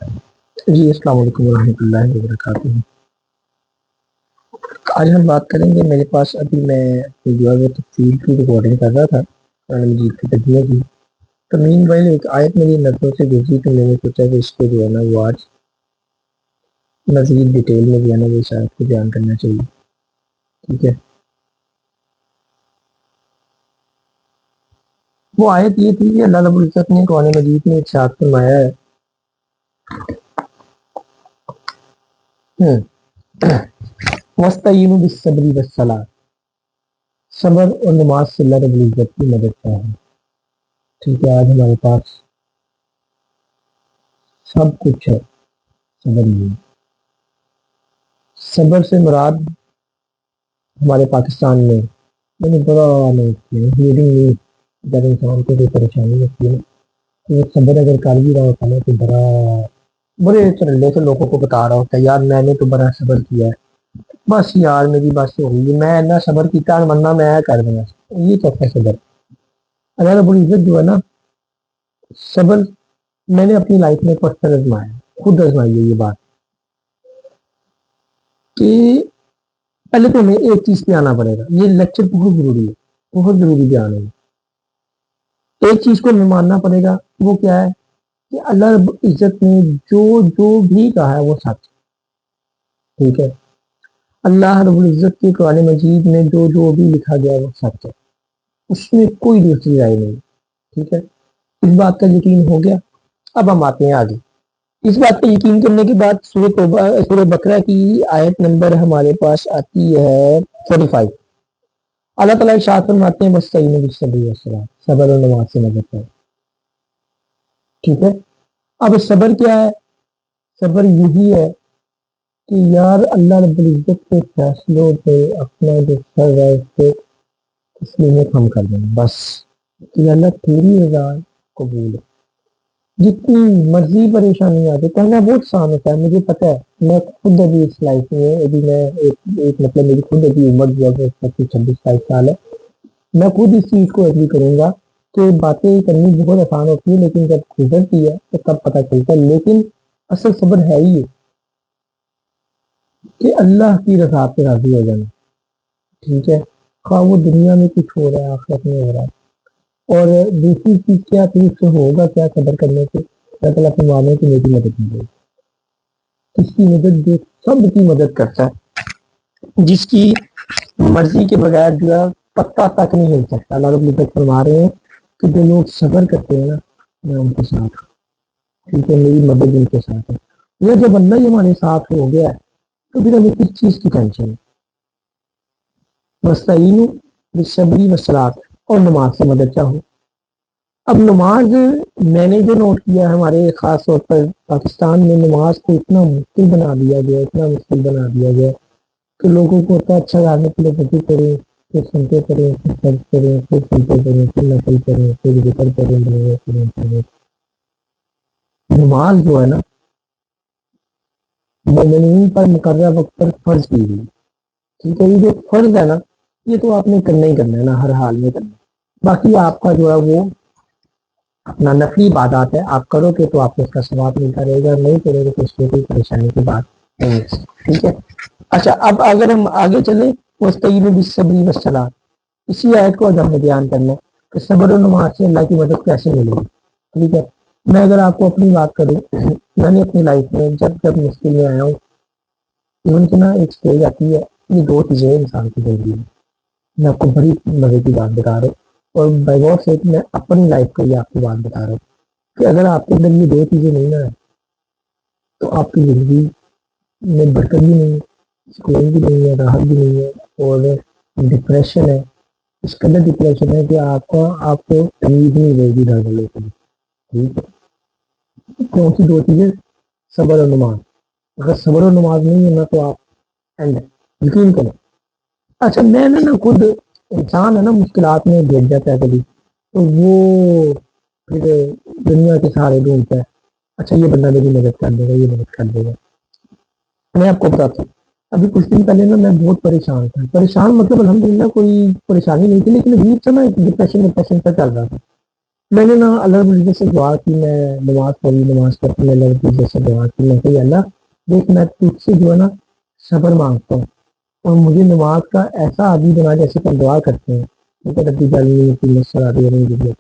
جی السلام علیکم ورحمۃ اللہ وبرکاتہ۔ آج ہم بات کریں گے، میرے پاس ابھی میں جو ہے وہ تفصیل کی ریکارڈنگ کر رہا تھا قرآن مجید کی ترجمے کی، تو مین وائل ایک آیت میری نظروں سے گزری تو میں نے سوچا کہ اس کو جو ہے نا وہ آج مزید ڈیٹیل میں جو ہے نا وہ اس آیت کو بیان کرنا چاہیے، ٹھیک ہے۔ وہ آیت یہ تھی کہ اللہ رب العزت نے قرآن مجید میں ارشاد فرمایا ہے وَاسْتَعِینُوا بِالصَّبْرِ وَالصَّلَاةِ، صبر اور نماز سے اللہ رب العزت کی مدد چاہے، ٹھیک ہے۔ آج ہمارے پاس سب کچھ ہے، صبر نہیں۔ صبر سے مراد ہمارے پاکستان میں میں نے بڑا نہیں، جب انسان کو کوئی پریشانی ہوتی ہے تو وہ صبر اگر کر بھی رہا ہوتا ہے تو بڑے چرلے سے لوگوں کو بتا رہا ہوتا ہے، یار میں نے تو بڑا صبر کیا ہے، بس یار میری بس ہو گئی، میں اتنا صبر کیتا ورنہ میں کر دوں گا۔ یہ کیسا صبر؟ اللہ رب العزت جو ہے نا، صبر میں نے اپنی لائف میں پرسنل آزمایا، خود آزمائی ہے یہ بات کہ پہلے تو ہمیں ایک چیز پہ آنا پڑے گا، یہ لیکچر بہت ضروری ہے، بہت ضروری بیان ہے۔ ایک چیز کو ہمیں ماننا پڑے گا، وہ کیا ہے کہ اللہ رب العزت نے جو بھی کہا ہے وہ سچ، ٹھیک ہے۔ اللہ رب العزت کے قرآن مجید میں جو بھی لکھا گیا وہ سچ ہے، اس میں کوئی دوسری رائے نہیں، ٹھیک ہے۔ اس بات کا یقین ہو گیا۔ اب ہم آتے ہیں آگے۔ اس بات پہ یقین کرنے کے بعد سورہ بقرہ کی آیت نمبر ہمارے پاس آتی ہے 45۔ اللہ تعالیٰ ارشاد فرماتے ہیں وَاسْتَعِینُوا بِالصَّبْرِ وَالصَّلَاةِ، صبر اور نماز سے مدد کرو، ٹھیک ہے۔ اب صبر کیا ہے؟ صبر یہی ہے کہ یار اللہ رب العزت کے فیصلوں پہ اپنا جو سر ہے اس پہ تسلیمیت ہم کر دیں، بس کہ اللہ تیری رضا قبول ہے، جتنی مرضی پریشانی آ جائے۔ کہنا بہت آسان ہوتا ہے، مجھے پتہ ہے، میں خود ابھی اس لائف میں ابھی میں ایک مطلب میری خود ابھی عمر جو ہے 26-27 سال ہے، میں خود اس چیز کو ایگری کروں گا کہ باتیں کرنی بہت آسان ہوتی ہے لیکن جب گزرتی ہے تو تب پتہ چلتا ہے۔ لیکن اصل صبر ہے ہی کہ اللہ کی رضا پہ راضی ہو جانا، ٹھیک ہے، خواہ وہ دنیا میں کچھ ہو رہا ہے آخرت میں ہو رہا ہے۔ اور دوسری چیز کیا تھی، اس سے ہوگا کیا صبر کرنے سے؟ اللہ تعالیٰ اپنے معاملے کی میری مدد ملے گی، کس کی مدد؟ جو سب کی مدد کرتا ہے، جس کی مرضی کے بغیر جو ہے پتا تک نہیں ہل سکتا۔ اللہ رب العزت فرما رہے ہیں کہ جو لوگ صبر کرتے ہیں نا میں ان کے ساتھ ہوں، ٹھیک ہے، میری مدد ان کے ساتھ ہے۔ یہ جب اللہ ہی ہمارے ساتھ ہو گیا ہے تو پھر ہمیں کس چیز کی ٹینشن ہے؟ وَاسْتَعِینُوا بِالصَّبْرِ وَالصَّلَاةِ، اور نماز سے مدد چاہو۔ اب نماز میں نے جو نوٹ کیا ہے ہمارے خاص طور پر پاکستان میں نماز کو اتنا مشکل بنا دیا گیا، اتنا مشکل بنا دیا گیا کہ لوگوں کو ہوتا ہے اچھا جانے کے لیے وضو کریں، پھر سنتے کریں، پھر فرض کریں، پھر سنتے کریں، پھر نفل کریں، پھر ذکر کریں۔ نماز جو ہے نا مومنین پر مقررہ وقت پر فرض کی گئی، ٹھیک ہے۔ یہ جو فرض ہے نا یہ تو آپ نے کرنا ہی کرنا ہے نا، ہر حال میں کرنا ہے۔ باقی آپ کا جو ہے وہ اپنا نفلی عبادات ہے، آپ کرو گے تو آپ کو اس کا ثواب ملتا رہے گا، نہیں کرو گے تو اس میں کوئی پریشانی کی بات نہیں ہے، ٹھیک ہے۔ اچھا اب اگر ہم آگے چلیں وَاسْتَعِینُوا بِالصَّبْرِ وَالصَّلَاةِ، اسی آیت کو ہم نے بیان کرنا ہے کہ صبر و نماز سے اللہ کی مدد کیسے ملے گی، ٹھیک ہے۔ میں اگر آپ کو اپنی بات کروں، میں نے اپنی لائف میں جب مشکل میں آیا ہوں، ایون کہ نا ایک اسٹیج آتی ہے، یہ دو چیزیں انسان کی زندگی میں، میں آپ کو بڑی مزے کی بات بتا رہا ہوں، اور بائی گاڈ سے میں اپنی لائف کو یہ آپ کو بات بتا رہا ہوں کہ اگر آپ کے اندر یہ دو چیزیں نہیں نا تو آپ کی زندگی میں برکت بھی نہیں ہے، سکون بھی نہیں ہے، راحت بھی نہیں ہے، اور ڈپریشن ہے، اس قدر ڈپریشن ہے کہ آپ کو امید نہیں رہے گی گھر والوں کی، ٹھیک ہے۔ کون سی دو چیزیں؟ صبر اور نماز۔ اگر صبر اور نماز نہیں ہے نا تو آپ اینڈ یقین کریں۔ اچھا میں نا خود انسان ہے نا مشکلات میں گر جاتا ہے کبھی تو وہ پھر دنیا کے سہارے ڈھونڈتا ہے، اچھا یہ بندہ میری مدد کر دے گا، یہ مدد کر دے گا۔ میں آپ کو بتاتا ہوں، ابھی کچھ دن پہلے نا میں بہت پریشان تھا، پریشان مطلب الحمدللہ کوئی پریشانی نہیں تھی لیکن عجیب سا نا ڈپریشن پہ چل رہا تھا۔ میں نے نا اللہ رب العزت سے دعا کی، میں نماز پڑھی، نماز پڑھتے میں اللہ رب العزت سے دعا کی، میں کہ اللہ دیکھ میں تجھ سے جو ہے نا صبر مانگتا ہوں، اور مجھے نماز کا ایسا عادی بنا جیسے کہ دعا کرتے ہیں، ربی جعلنی مقیم الصلاۃ ومن ذریتی،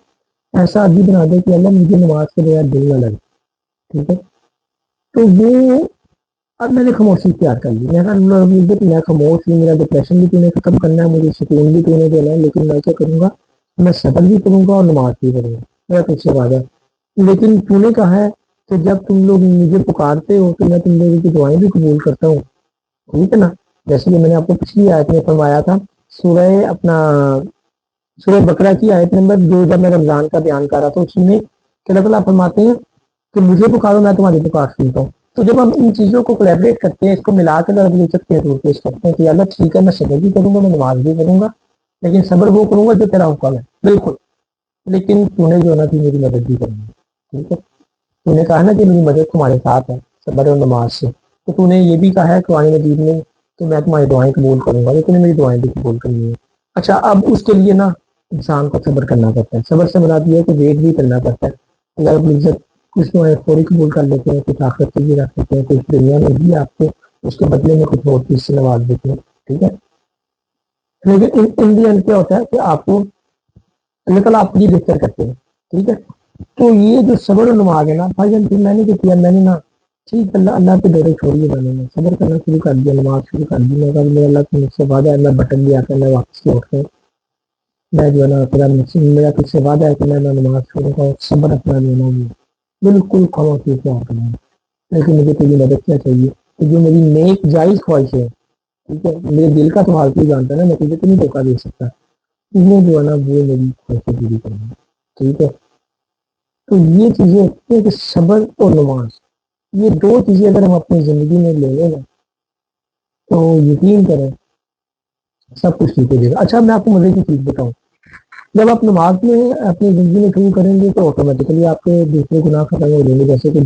ایسا عادی بنا دے کہ اللہ مجھے نماز کے بغیر دل نہ لگے، ٹھیک ہے؟ تو وہ اب میں نے خاموشی اختیار کر لی، میں کہا اللہ رب العزت میں خاموش ہوں، میرا ڈپریشن بھی تو نے ختم کرنا ہے، مجھے سکون بھی تو نے دینا ہے، لیکن میں کیا کروں گا، میں صبر بھی کروں گا اور نماز بھی کروں گا، میرا تجھ سے وعدہ ہے، لیکن تو نے کہا ہے کہ جب تم لوگ مجھے پکارتے ہو تو میں تم لوگوں کی دعائیں بھی قبول کرتا ہوں، ٹھیک ہے نا؟ جیسے کہ میں نے آپ کو پچھلی آیت میں فرمایا تھا، سورہ اپنا سورہ بقرہ کی آیت نمبر 2، جب میں رمضان کا بیان کر رہا تھا، اس میں کہ اللہ تعالیٰ فرماتے ہیں کہ مجھے پکارو میں تمہاری پکار سنتا ہوں۔ تو جب ہم ان چیزوں کو کولیبریٹ کرتے ہیں، اس کو ملا کے رب العزت کے حضور پیش کرتے ہیں کہ اللہ ٹھیک ہے میں صبر بھی کروں گا، میں نماز بھی کروں گا، لیکن صبر وہ کروں گا جو تیرا حکم ہے، بالکل، لیکن تو نے جو نا تھی میری مدد بھی کرنی ہے، ٹھیک ہے؟ تو نے کہا نا کہ میری مدد تمہارے ساتھ ہے صبر اور نماز سے، تو تو نے یہ بھی کہا ہے قرآن مجید میں کہ میں تمہاری دعائیں قبول کروں گا، لیکن میری دعائیں بھی قبول کرنی ہے۔ اچھا، اب اس کے لیے نا انسان کو صبر کرنا پڑتا ہے، صبر سے مراد یہ ہے کہ ویٹ بھی کرنا پڑتا ہے۔ اللہ رب العزت کچھ دعائیں فوری قبول کر لیتے ہیں، کچھ آخرت سے بھی رکھ دیتے ہیں، کچھ دنیا میں بھی آپ کو اس کے بدلے میں کچھ اور چیز سے نواز دیتے ہیں، ٹھیک ہے؟ لیکن ان دی اینڈ کیا ہوتا ہے کہ آپ کو اللہ تعالیٰ آپ کی بہتر کرتے ہیں، ٹھیک ہے؟ تو یہ جو صبر و نماز ہے نا بھائی جان، پھر میں نے کیا کیا، میں نے نا ٹھیک اللہ کے ڈورے چھوڑیے، میں نے صبر کرنا شروع کر دیا، نماز شروع کر دی، میں کہا اللہ کی مجھ سے وعدہ ہے میں بٹن بھی آتا میں واپس لوٹ کے میں جو ہے نا میرا کچھ سے وعدہ ہے کہ میں نماز چھوڑوں گا اور صبر اپنا لینا ہوں، بالکل خاموشی سے کرنا ہے، لیکن مجھے تیری مدد کیا چاہیے کہ جو میری نیک جائز خواہش ہے، ٹھیک ہے؟ میرے دل کا تو حال تو جانتا ہے نا، میں تجھے تو نہیں دھوکہ دے سکتا، تمہیں جو ہے نا وہ میری خواہشیں پوری کرنا ہے، ٹھیک ہے؟ تو یہ چیزیں ہوتی ہیں کہ صبر اور نماز، یہ دو چیزیں اگر ہم اپنی زندگی میں لے لیں نا تو یقین کریں سب کچھ ٹھیک ہو جائے گا۔ اچھا، میں آپ کو مزے کی چیز بتاؤں، جب آپ نماز میں اپنی زندگی میں شروع کریں گے تو آٹومیٹکلی آپ کے دوسرے گناہ ختم ہو جائیں گے، جیسے کہ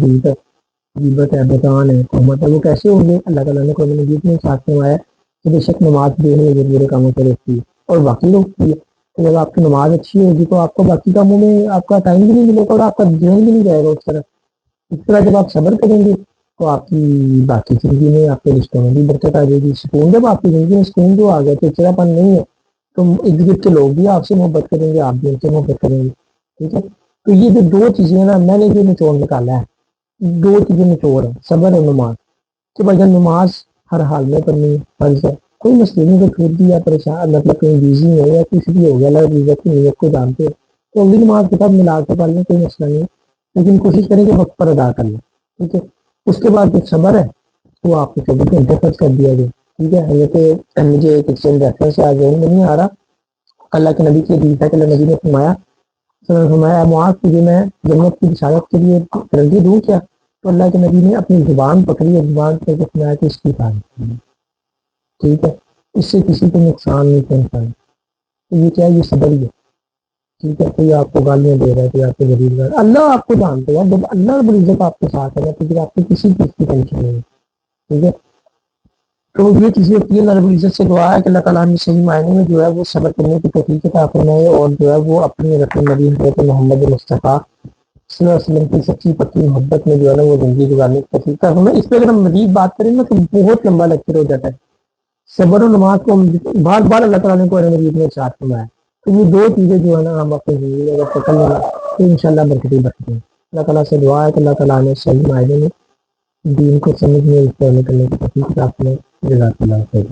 غیبت ہے، بہتان ہے، تہمت ہے، وہ کیسے ہوں گے؟ اللہ تعالیٰ نے قرآن مجید میں ساتھ میں آیا کہ بے شک نماز جو ہے برے کاموں سے روکتی ہے اور باقی لوگ کی ہے، تو جب آپ کی نماز اچھی ہوگی تو آپ کو باقی کاموں میں آپ کا ٹائم بھی نہیں ملے گا اور آپ کا ذہن بھی نہیں جائے گا اس طرح جب آپ صبر کریں گے تو آپ کی باقی زندگی میں آپ کے رشتوں میں بھی برکت آ جائے گی، سکون، جب آپ کی زندگی میں سکون جو آ گیا تو چڑچڑاپن نہیں ہے، تو ارد گرد کے لوگ بھی آپ سے محبت کریں گے، آپ بھی ان سے محبت کریں گے، ٹھیک ہے؟ تو یہ جو دو چیزیں ہیں نا، میں نے جو نچوڑ نکالا ہے، دو چیزیں نچوڑ ہے، صبر اور نماز، کہ بھائی جان نماز ہر حال میں کرنی ہے، فرض ہے، کوئی مسئلے نہیں، کوئی چھوٹ دیا پریشان مطلب کہیں بیزی ہے یا کچھ بھی ہو گیا، اللہ کی عزت کی نیت کو جانتے ہو تو اگلی نماز کے ساتھ ملا کے پڑھ لیں، کوئی مسئلہ نہیں ہے، لیکن کوشش کریں کہ وقت پر ادا کر لیں، ٹھیک ہے؟ اس کے بعد جو صبر ہے وہ آپ کو 24 گھنٹے خرچ کر دیا گیا، ٹھیک ہے؟ حضرت مجھے ایک چند ریفرنس آ گیا نہیں آ رہا، اللہ کے نبی کی حدیث ہے کہ اللہ نبی نے فرمایا معاذ تجھے میں جنت کی بشارت کے لیے ترغیب دوں کیا؟ تو اللہ کے نبی نے اپنی زبان پکڑی اور زبان پہ فرمایا کہ اس کی تعریف کی، ٹھیک ہے؟ اس سے کسی کو نقصان نہیں پہنچانا، تو یہ کیا ہے؟ یہ صبر ہی ہے، ٹھیک ہے؟ کوئی آپ کو گالیاں دے رہا ہے، کوئی آپ کو غریب کر، اللہ آپ کو جانتے ہیں، جب اللہ رب العزت آپ کے ساتھ ہے تو پھر آپ کو کسی چیز کی ٹینشن نہیں ہے، ٹھیک ہے؟ تو یہ چیزیں ہوتی ہے، اللہ رب العزت سے دعا ہے کہ اللہ تعالیٰ ہمیں صحیح معنی میں جو ہے وہ صبر کرنے کی توفیق عطا فرمائے اور جو ہے وہ اپنی رسول نبی حضرت محمد مصطفیٰ صلی اللہ علیہ وسلم کی سچی پکی محبت میں جو ہے نا وہ زندگی گزارنے کی توفیق عطا فرمائے۔ اس پہ اگر ہم مزید بات کریں نا تو بہت لمبا لیکچر ہو جاتا ہے، صبر و نماز کو بار بار اللہ تعالیٰ نے قرآن مجید میں ارشاد فرمایا، تو یہ دو چیزیں جو ہے نا ہم اپنی زندگی میں اگر پکڑ لینا تو انشاءاللہ برکتیں برکتیں ہیں۔ اللہ تعالیٰ سے دعا ہے کہ اللہ تعالیٰ نے صحیح معنی میں دین کو سمجھنے اس پر عمل کرنے کی توفیق عطا فرمائے۔ جزاک اللہ خیر۔